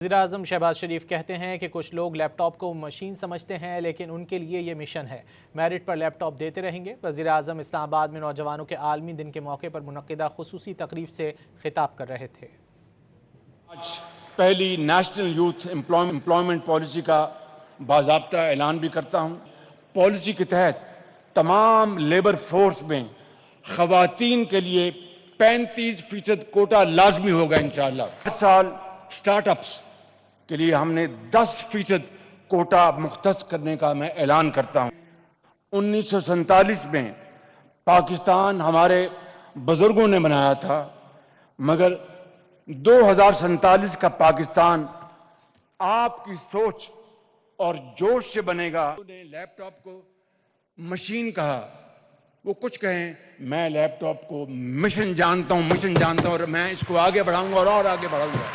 वज़ीर-ए-आज़म शहबाज शरीफ कहते हैं कि कुछ लोग लैपटॉप को मशीन समझते हैं, लेकिन उनके लिए ये मिशन है। मेरिट पर लैपटॉप देते रहेंगे। वज़ीर-ए-आज़म इस्लामाबाद में नौजवानों के आलमी दिन के मौके पर मुनक्किदा खुसूसी तकरीब से खिताब कर रहे थे। आज पहली नेशनल यूथ एम्प्लॉयमेंट पॉलिसी का बाज़ाब्ता ऐलान भी करता हूँ। पॉलिसी के तहत तमाम लेबर फोर्स में ख़वातीन के लिए 35% कोटा लाजमी होगा इंशाअल्लाह। हर साल स्टार्टअप्स के लिए हमने 10% कोटा मुख्तस करने का मैं ऐलान करता हूँ। 1947 में पाकिस्तान हमारे बुजुर्गों ने बनाया था, मगर 2047 का पाकिस्तान आपकी सोच और जोश से बनेगा। उन्होंने लैपटॉप को मशीन कहा, वो कुछ कहें, मैं लैपटॉप को मिशन जानता हूं और मैं इसको आगे बढ़ाऊंगा और आगे बढ़ाऊंगा।